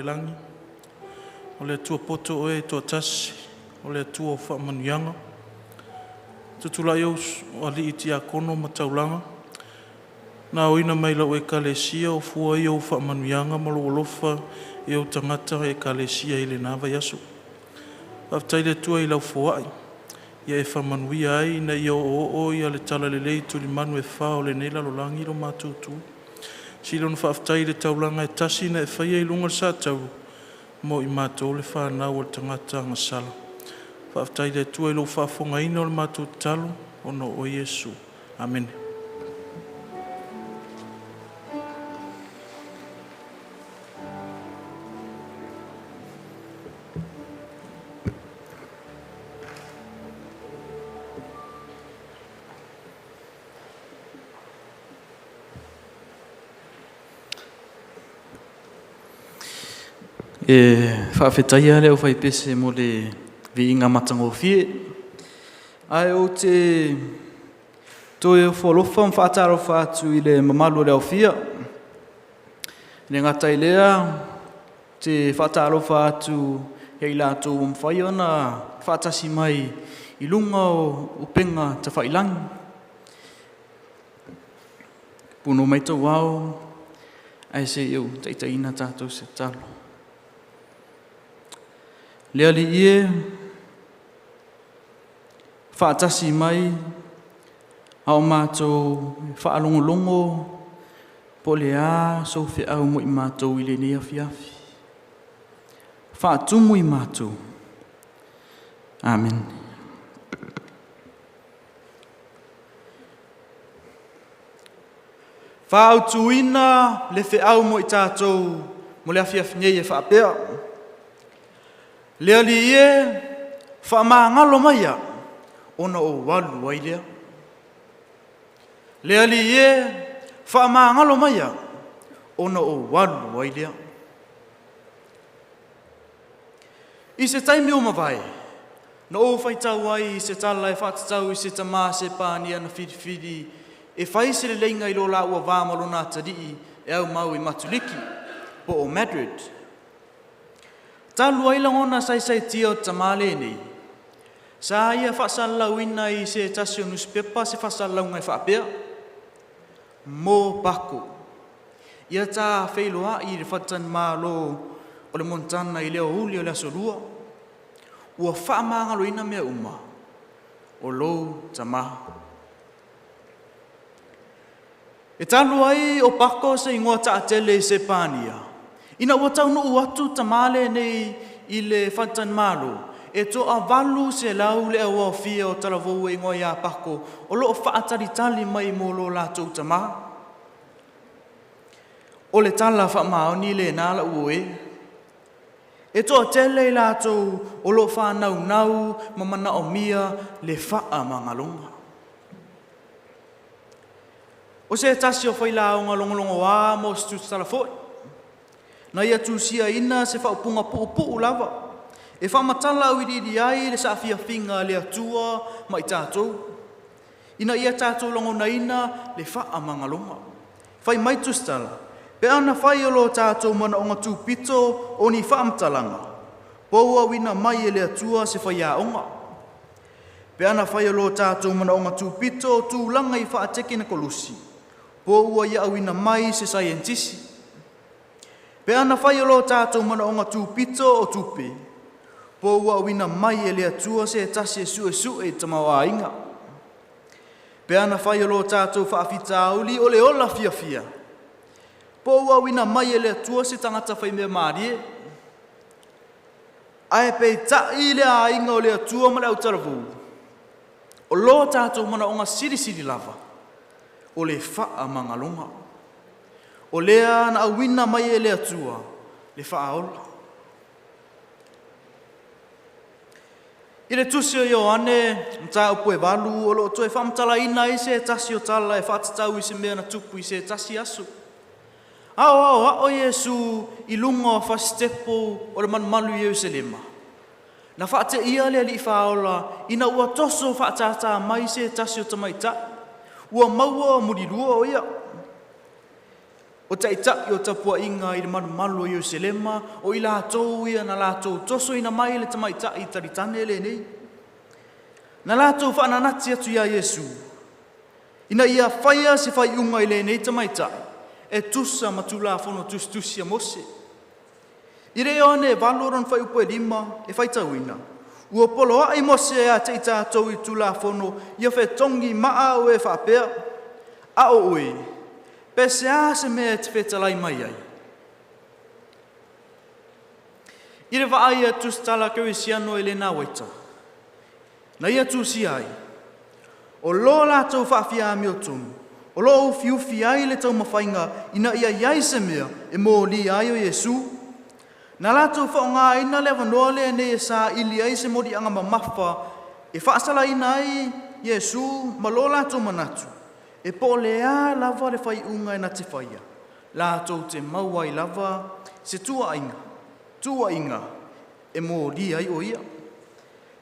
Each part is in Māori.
le langi. O le atua poto oe tua tasi. O le atua o whaamanuianga. Tutula iau o ali iti a kono ma taulanga. Nā oina mai lau e kalesia o fua iau whaamanuianga ma lo olofa iau tangata e kalesia i le nawa yasu. Whaftai le tua i lau fuai. Ia e whamanuia ai na iau o ia le tala le lei tuli manu e whao le neila lo langi lo mātutu. Silon whaftai le taulanga e tasi na e whaia i lunga sa tau. Mo i mātou le whanau o tangata ngasala. Whaftai le tua i lo whafonga ina o le mātou talo o no o Yesu. Amen. Whaafetaia leo whai pese mo le viinga matangofie. Ai o te toe wholofa mwhaataro whaatu i le mamalu leo fia. Le ngatai lea te whaataro whaatu hei lātou mwhai ona whaatasi mai i lunga o upenga ta whailangi. Puno mai tau wao ai se iu taitaina tātou se talo. Lea li ie, whaatasi mai, au mātou whaalongolongo, po lea so whi au mo i mātou i le nea fiafi. Whaatumu i mātou. Amen. Whaautuina le whi au mo i tātou, mo lea fiafi nei e whaapea. Lea li ie, whaamangalo mai a, ona o walu ai lea. Lea li ie, whaamangalo mai a, ona o walu ai lea. I se taimi o mawai, na o whaitau ai i se tala e whatatau i se tamā se pānia na whiriwhiri, e whai se le leinga i lo la ua wāmalo nā tadii e au mau i Matuliki, po o Madrid. Talu ai langona sai tia o tamale nei. Sa ia whaasalau ina i se tasio newspaper se whaasalau ngai whaapea. Mō pako. Ia tā whailoa i re whatan mālo o le montana i leo huli o le asorua. Ua whaamangalo ina mea uma. O lou tamaha. E talu ai o pako se ingoa ta atele i se pānia. Ina ua tau no uatu tamale nei i le whantan malo. E to a walu se lau le awa fia o taravou e ngoi a pako. O loo whaatari tali mai mo lo lātou tamaha. O le tala whamao ni le nāla ue. E to a tele i lātou o loo whanau nau mamana o mia le wha mangalonga. O se tasi o whailaonga longolongo wā mo stut talafoi. Na ia tusia ina se whaupunga pu'u lava. E whamatala au i ai le sa fia finga le atua mai tātou. Ina ia tātou longo na ina le wha mangalonga. Whai mai tustala. Pe ana whai olo tātou mana o ngā tūpito o ni whaamtalanga. Poua wina mai e le atua se whai aonga. Pe ana whai olo tātou mana o ngā tūpito o tūlanga i whaateke na kolusi. Poua ia awina mai se scientisi. Pe ana whai alo tātou mana o ngā tūpito o tūpe. Po ua wina mai e lea tua se tasi e su e tamawa inga. Pe ana whai alo tātou whaafita auli o le ola fia. Po ua wina mai e lea tua se tangata whai mea maarie. Ae pei ta i lea inga o lea tua ma lea utaravu. O lo tātou mana o ngā siri lava. O le wha mangalonga. O lea na awina mai e lea tua, le whaaola. I le tusi o Ioane, mta upo e walu, o lo to e whamtala ina i se tasi o tala e whatatau i se mea na tupu i se tasi asu. Ao Yesu i lunga o whastepo o le manumalu i Euselema. Na whaate ia lea li whaola, ina ua toso whaatata mai se tasi o tamaita. Ua maua o murirua o ia. O taʻitaʻi o tapua inga i le malu o Ierusalema, o i lātou ia na lātou toso ina mai le tamaitaʻi taritane lenei. Na lātou whaananati atu ia Iesu. Ina ia whaia se whaiunga i lenei tamaitaʻi, e tusa ma tulafono tustusi a Mose. I reo ane valoron whai upo e lima e whaitauina. Ua polo ai Mose a te tātou i tulafono, ia whetongi maa o e whapea. A o oi, pese a se mea te whetalai mai ai. I re vaai a tustala kerisiano e le nā waita. Na ia tusi ai. O lo lātou whaafia a mio tonu. O lo ufi ai le tau mawhainga ina ia iai se mea e mō li ai o Iesu. Na lātou whaonga ina le wanoa le ne e sa ili ai se mori anga mamafa e whaasala ina ai Iesu ma lo lātou manatu. E po lea lava le whai unga e na te whaia. Lātou te mauai lava se tua inga e mō li ai o ia.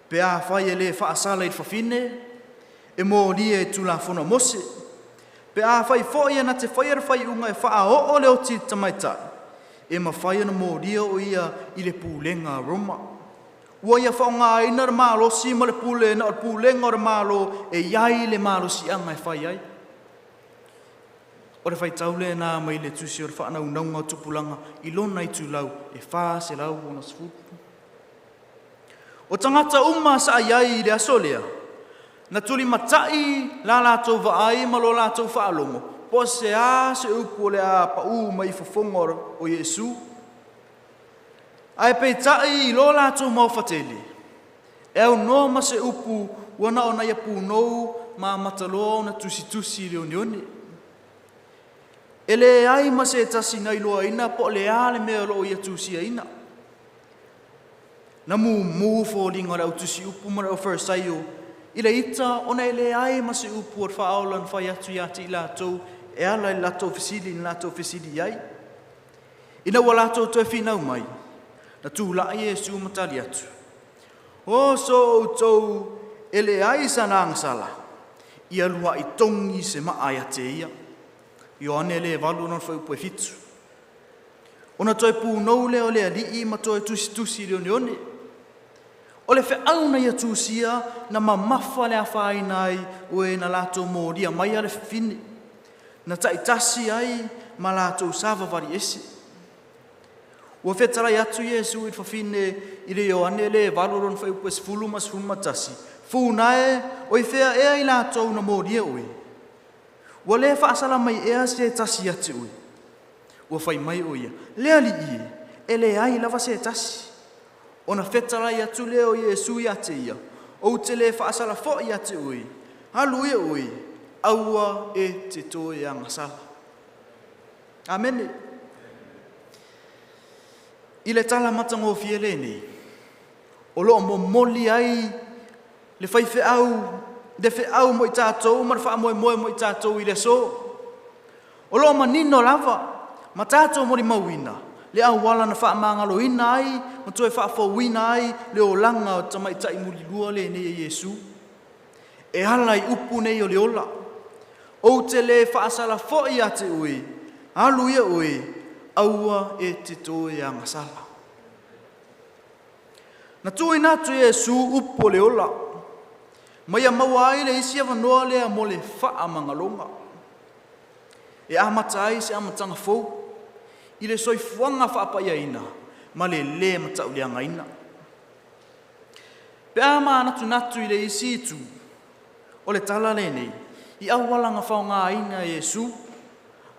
Pe a whai e le whaasala i whawhine e mō li e tulafono Mose. Pe a whai fōia na te whaia re whai unga e wha o leo ti tamaitai. E ma whaia na mō li o ia i le pūlenga Roma. Ua ia whaonga ina re mālo si ma le pūlenga o pūlenga re mālo e iai le mālo si anga e whai ai. O re whai taule nā mai le tusi o re whaana unaunga o tupulanga i lona i tūlau e wha se lau o na sfupu. O tangata sa iai i le asolea. Na tuli matai la lātou vaai ma lo lātou whaalongo. Po se a se upu le a pa u mai fofongor o Iesu. Ai pei tai i lo lātou mau whateli. E au no ma se upu wana o na ia pūnou ma mataloa o na tusi le onioni. E le ai ma se tasi na iloa ina po le a le mea lo ia tusia ina. Na mu fo linga rau tusi upu ma rau wharsai o. I le ita, ona e le ai ma se upu or whaolan whai atu iati i lātou, e ala i lātou whisili iai. Ina wa lātou toi whinau mai, na tū lai e su matali atu. O so tau e le ai sa nāngasala, i alua i tongi se maa te ia. I o ane le valu non whai upu e fitu. Ona toi pūnou le o le alii ma toi tusi leone. O le wheauna ia tūsia na mamafa le a whainai o e na lātou mōria mai a le whine. Na taitasi ai ma lātou sāwa vari esi. Ua whetarai atu Iesu i whawhine i le o ane le valoron whai upu e sfulu matasi. Fūnae o i whea ea i lātou na mōria oi. Ua le whaasala mai ea se tasi atu oi. Ua whai mai oia. Lea li i e le ai lava se tasi. Ona whetarai atu leo Iesu i ate ia. O te le whaasala fo i ate oi. Halu ia oi. Aua e te toe angasala. Amene. I le tala matango fiele nei. O loo mo moli ai. Le whai au. Le au mo i tātou. Ma le wha mo i tātou i le so. O loo manino lava. Ma tātou mori mauina. Le au wala na wha mangalo ina ai, ma toi wha whauina ai, le o langa o tamaitai muli lua le ne Iesu. E hala i upu nei o le ola. O te le wha asala fo i ate ui, alu ia ui, aua e te toe a ngasala. Na tui natu Iesu upu le ola. Mai a maua ai le isi awanoa le a mo le wha mangalonga. E amatai se amatanga fau. I le soifuanga whaapaya ina, ma le matauleanga ina. Pe ama natu i le isi itu, o le tala le nei, i awalanga whaonga ina Iesu,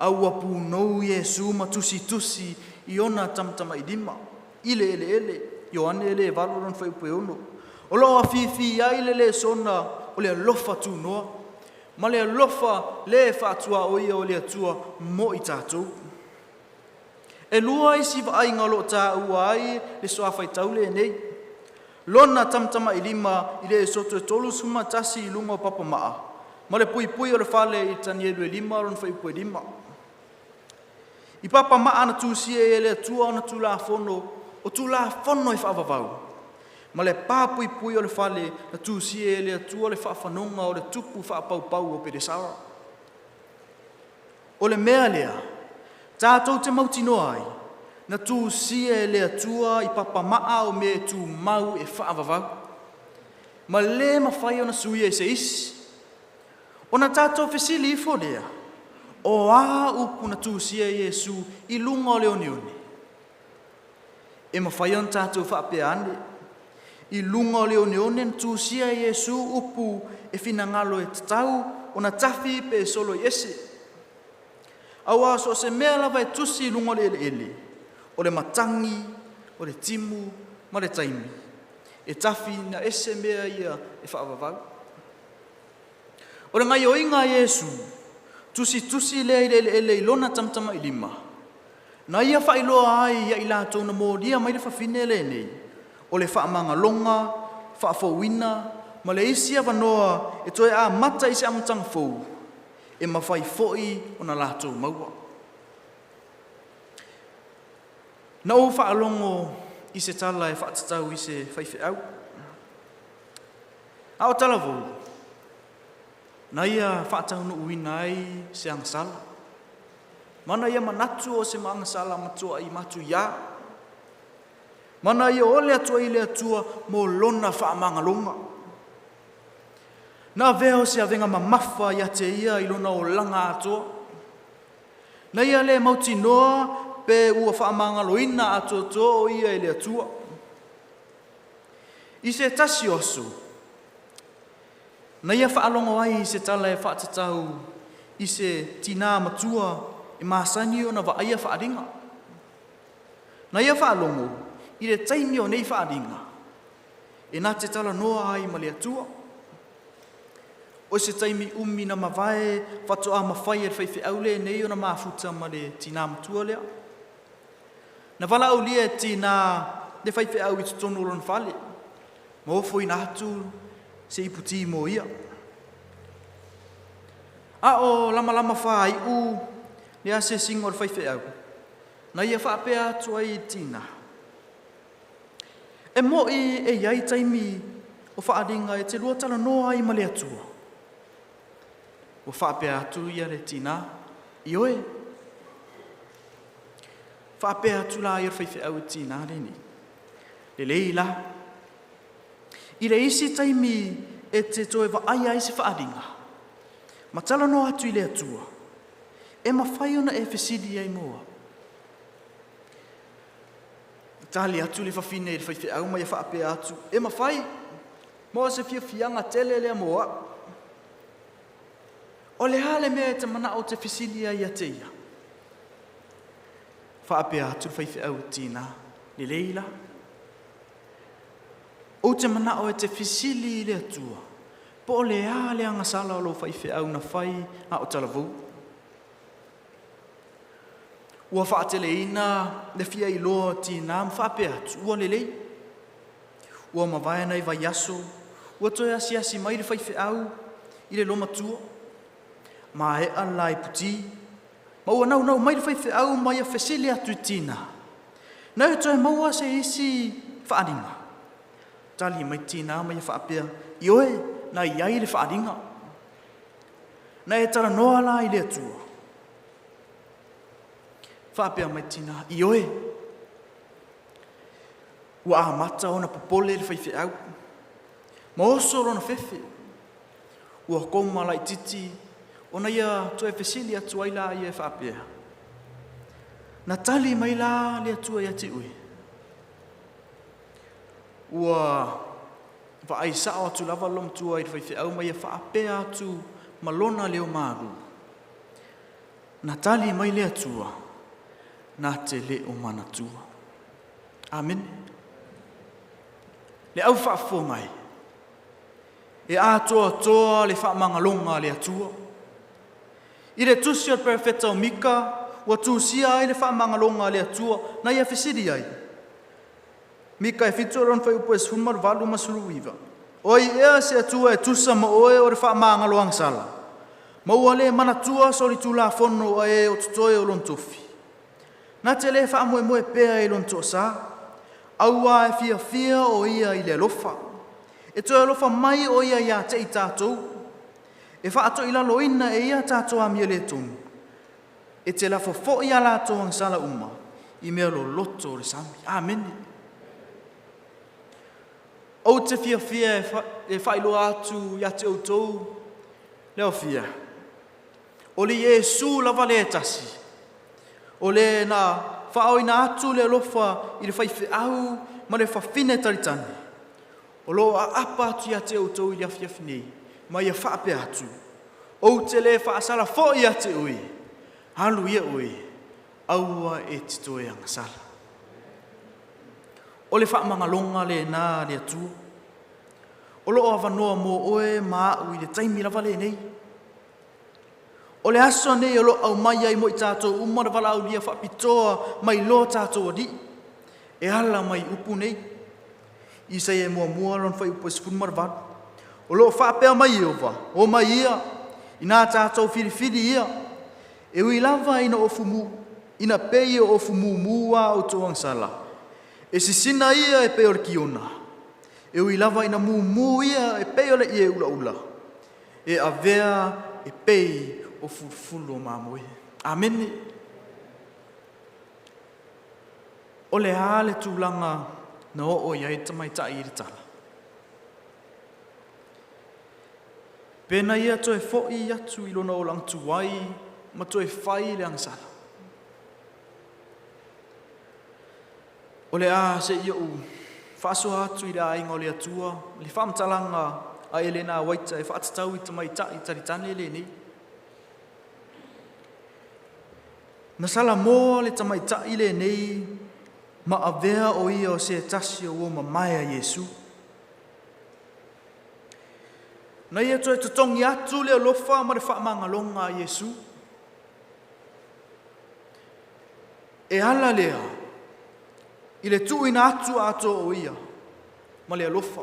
aua pūnou Iesu ma tusi i ona tamtama i dima, i le ele, i o ane ele valoron whai upe ono. O loa fifi ai le sona, o le alofa tu noa, ma le alofa le whaatua o ia o le atua mo i tātou. E lua i siwa ai ngalo tā ua ai le soa whai taule e nei. Lona tamtama i lima i le soto e tolu suma tasi i lunga o papa maa. Ma le pui o le whale i tani e lue lima ron whai pui lima. I papa maa na tūsia e le atua o na tūla fono o tūla fono i whaavavau. Ma le pui o le whale na tūsia e le atua o le whaafanonga o le tupu whaapaupau o pere sara. O le mea lea, Tātou te mautinoa ai, na tū sia e lea tua I papamaa o me tū mau e whaavavau. Ma le mawhai o na sui e se isi. O na tātou whesili I fōlea, o a upu na tū sia Iesu I lunga o leonione. E mawhai o na tātou whaapea ane, I lunga o leonione na tū sia Iesu upu e whinangalo e tatau o na tafi pe solo Iese. Awa so se mea lava e tusi lunga le ele, o le matangi, o le timu, ma le taimi. E tafi na ese mea ia e whaavavau. O le ngai o inga Iesu, tusi le ele I lona tamtama I lima. Na ia whailoa ai ia I lātou na mōdia mai le whawhine le nei. O le whaamanga longa, whaafowina, ma le isia wanoa e toe a mata I se amatanga fou. E mawhai foi o na lātou maua. Na o whaalongo I se tala e whaatatau I se whaiwhi au. A o tala vau. Na ia whaatau no uina ai se angasala. Mana ia manatu o se angasala matua I matu ia. Mana ia ole atua I le atua mo lona whaamanga longa. Na veo se avenga mamafa ia te ia I lona o langa atua. Na ia le mauti noa pe ua whaamanga loina atua to o ia I le atua. I se tasi osu. Na ia whaalongo ai I se tala e whaatatau I se tina matua I mahasani o na waaia whaaringa. Na ia whaalongo I le taimi o nei whaaringa. E nā te tala noa ai ma le atua. O se taimi umi na mawai, whatoa mawhai e whaiwhi aule nei o na mafuta ma le tina matua lea. Na wala au lia e tina le whaiwhi au I tutono ron whale. Ma ofo I nātu se iputi mo ia. A o lama whai u le ase singo le whaiwhi au. Na ia whaapea atu ai tina. E mo e iai taimi o whaaringa e te lua tala noa I ma le atua. O whaapea atu ia le tina, I oe. Whaapea atu la ia whaiwhi au tina reni. Le leila. I le isi taimi e te toe wa aia isi whaaringa. Ma tala no atu I le atua. E mawhai ona e whesidi ai moa. Tali atu le whawhine le whaiwhi au mai whaapea atu. E mawhai. Moa se whianga tele lea moa. O le hale mea te mana o te whisilia ia te ia. Whaapea atu whaiwhi au tina, le leila. O te mana o te whisili le atua. Po o le hale angasala o lo whaiwhi au na whai a o talavu. Ua whaatele ina le fia I loa tina mwhaapea atu. Ua le lei. Ua mawaiana I vai aso. Ua toi asi mai le whaiwhi au I le loma tua. Ma e ala I puti. Ma ua nau mai le whaiwhi au mai a whesili atu tina. Nau toi maua se isi whaaringa. Tali mai tina mai a whaapea. I oe na iai le whaaringa. Na e tara noa la I le atua. Whaapea mai tina. I oe. Ua a mata o na popole le whaiwhi au. Ma oso rona whewhi. Ua koma lai titi. Ona ia toe whesili atu ai la ia whaapea. Na tali mai la le atua ia te ui. Ua ai sao atu lava lom tua I whaiwhi au mai ia whaapea atu malona leo maru. Na tali mai le atua. Na te le o mana tua. Amen. Le au whaafo mai. E atoa le whaamangalonga le atua. I le tusi o perfeta o Mika, ua tusia ai le whaamangalonga le atua, na ia whisiri ai. Mika e whitu ron whai upo e sumar valu masuru iwa. Oi ea se atua e tusa ma oe o le whaamangaloang sala. Ma ua le manatua soli tu la fono e o tutoe o lon tofi. Na te le whaamoe pea e lon tosa, aua e fia o ia I le alofa. E toi alofa mai o ia ia te I tātou. E whaato I lalo ina e ia tātou amia le tonu. e te lafo fo i ala to ang sala uma i mea lo loto le sami. Amen. O te fia e whailo atu ia te outou leo fia. O le Yesu lava le tasi. O le na whao ina atu le lofa i le whaife au ma le whawhine taritani. O lo a apa atu ia te outou i le awhiawhinei ma ia whaape atu. O te le whaasala fo ia te ui. Halu ia ui. Aua e titoe anga sala. O le whaamangalonga le nā le atua. O lo awanoa mō oe maa ui le taimi lava le nei. O le aso nei o lo au mai ai mo i tātou umara wala au lia whapitoa mai lo tātou adi. E ala mai upu nei. I sei e mua lon whai upu e sifun maravad. O lo whapea mai i ova. O mai ia. I nā tātou whiriwhiri ia. E ui lava ina ofumu. Ina pei o ofumu mua o toang sala. E sisina ia e peo le kiona. E ui lava ina mu ia e peo le ie ula. E avea e pei o fulfulu o mamoe. Amen. O le hale tūlanga na o iai tamaitai i le tala. Pena ia toe fo'i atu i lona o lang tuai, ma toe whai le angsala. O le a se ia u whaaso atu i le ainga o le atua, le whamtalanga a Elena Waita e whaatatau i tamaitai taritane le nei. Na sala mō le tamaitai le nei, ma avea o ia o se tasi o ma mai a Yesu. Na ia toe tutongi atu le alofa ma le whaamangalonga a Yesu. E ala lea, i le tuina atu ato o ia, ma le alofa.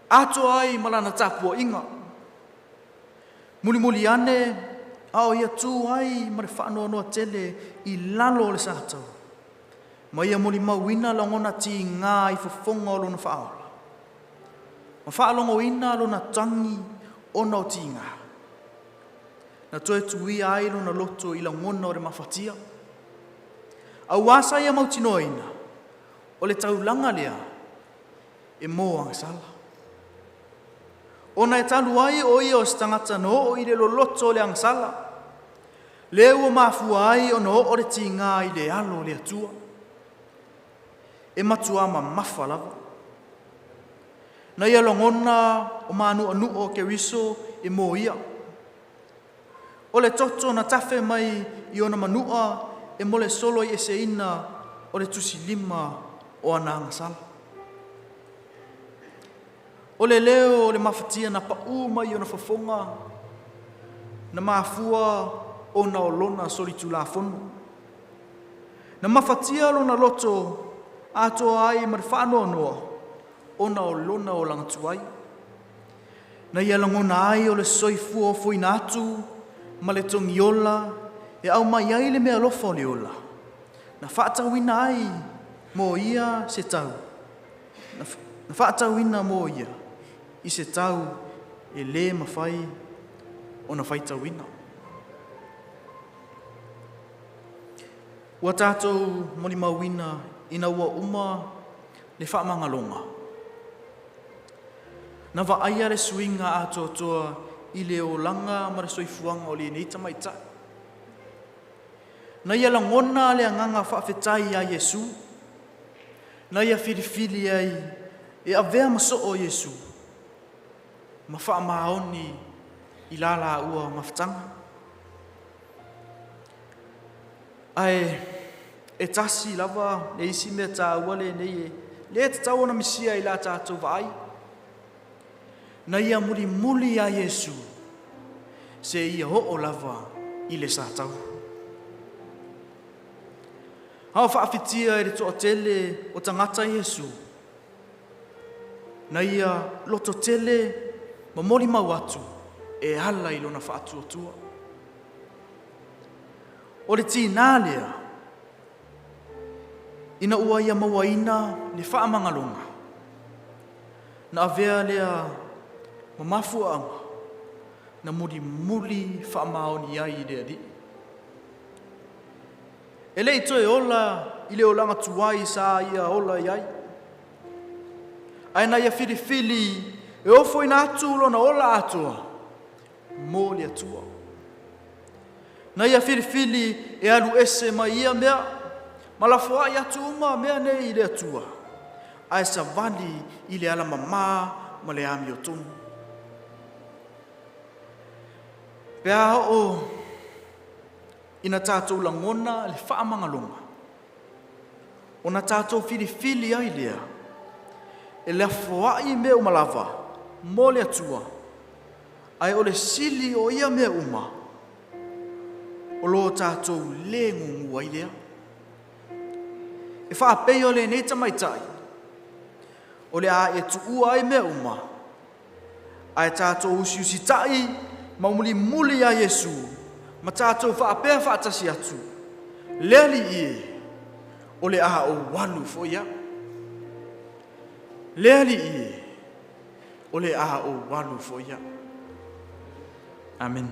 Ato ai malana tapua inga. Muli ane, ao ia tu ai ma le whaanoa noa tele i lalo le sātau. Ma ia muli mauina langona ti ngā i fofonga o lona whaola. Ma whaalongo ina lona tangi o nao ti ngā. Na toe tui ai lona loto i langona o le mawhatia. Au wasa ia mautino ina, o le taulanga lea, e mō angsala. Ona e talu ai o ia o stangata no o i le loloto o le angsala. Leo mafua ai o no o le tinga i le alo le atua. E matua ma mafa lava. Na ia longona o manu anu o ke riso e mō ia. O le toto na tafe mai i ona manua e mole solo i ese ina o le tusi lima o ana angsala. O le leo o le mawhatia na pa mai o na whafonga na mafua o na olona sori tu la fonu. Na mawhatia lo na loto ato ai ma le whaanoa noa o na olona o langatuai. Na ia langona ai o le soifua o fuina atu ma le tongiola e au mai ai le mea lofa o le ola. Na whaatawina ai mō ia se tau. Na whaatawina mō ia i se tau e le mawhai o na whaitawina. Ua tātou moni mawina ina ua uma le whaamangalonga. Na wa aia le suinga ato toa i le o langa ma le soifuanga o le neita maitai. Na ia langona le anganga whaafetai a Yesu. Na ia whiriwhiri ai e avea maso o Yesu. Ma whaamaoni i lala ua mawhtanga. Ai, e tasi lava le isi mea tā wale nei e le te tau ona misia i la tātou vai. Na ia muli a Yesu se ia ho lava i le sātau. Hau whaafitia e le toa tele o tangata Yesu. Na ia loto tele ma moli mau atu e hala i lona whaatua tua. O le tina lea, ina ua ia mawaina le whaamangalonga. Na avea lea ma mafuanga, na muli whaamaoni ai i rea di. E lei toi ola i leo langa tuai sa ia ola iai. Ai na ia whiriwhili e ofo ina atu lona ola atua. Mō le atua. Na ia whiriwhili e alu ese mai ia mea. Malafua i atu uma mea nei i le atua. Ai sa vali i le ala mamā ma le ami o tonu. Pea o ina tātou langona le whaamangalonga. O na tātou whiriwhili ai lea. E le afuai mea umalava, mō le atua. Ai o le sili o ia mea uma. O lo tātou le ngungu ai lea. E whaapei o le neita maitai. O le a e tuua ai mea uma. Ai tātou usi tai, maumuli muli a Yesu. Ma tātou whaapea whaatasi atu. Leali ie. O le a o walu fo ia. Leali ie. O le a o walu fo ia. Amen.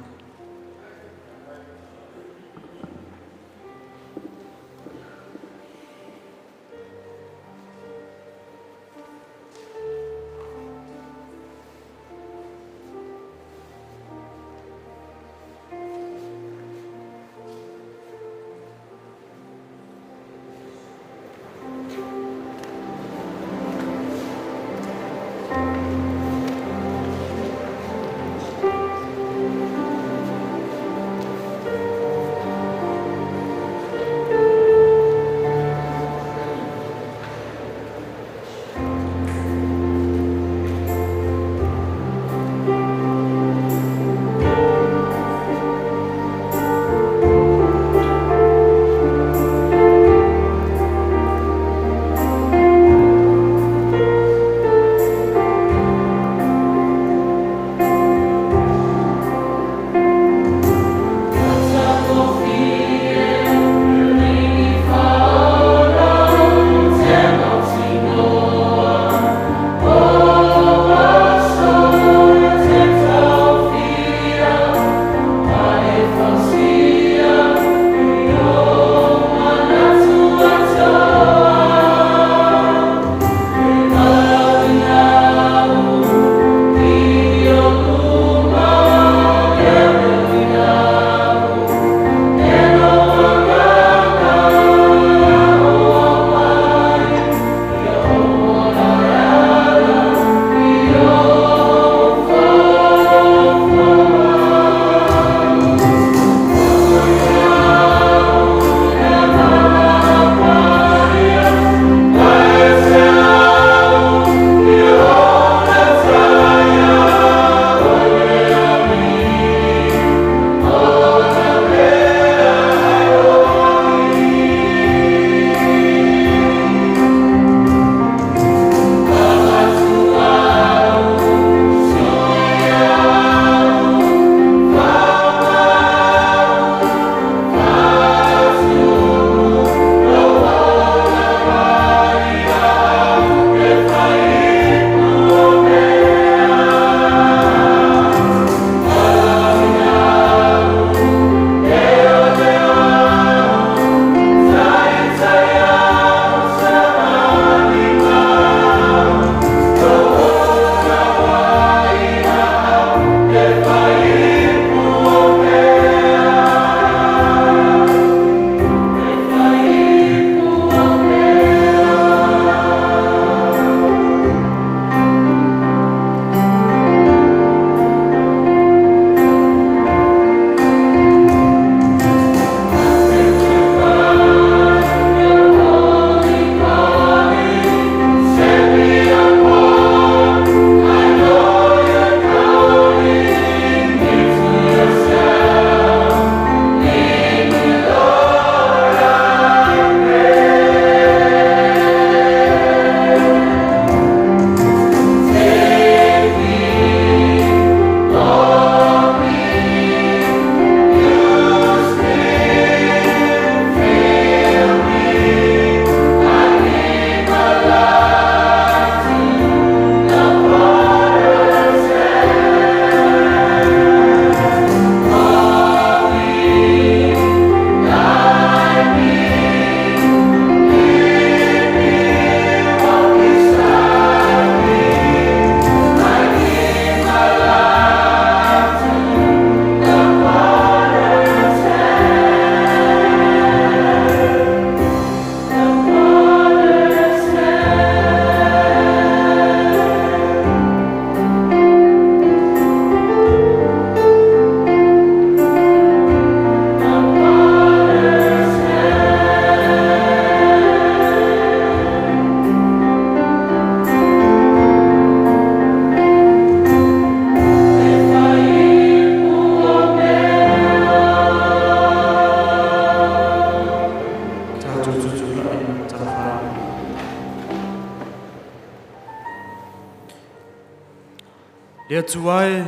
tuae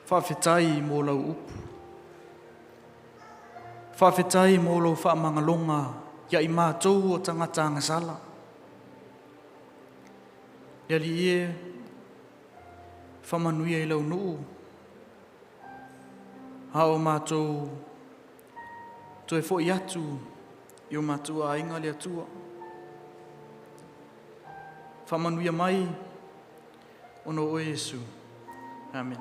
whawhetai mō lau upu. Whawhetai mō lau whaamangalonga ia i mātou o tangata ngasala. Ia li e whamanuia i lau nuu. Hao mātou toi fo i atu i o mātou a inga le atua. Whamanuia mai ono o Yesu. Amen.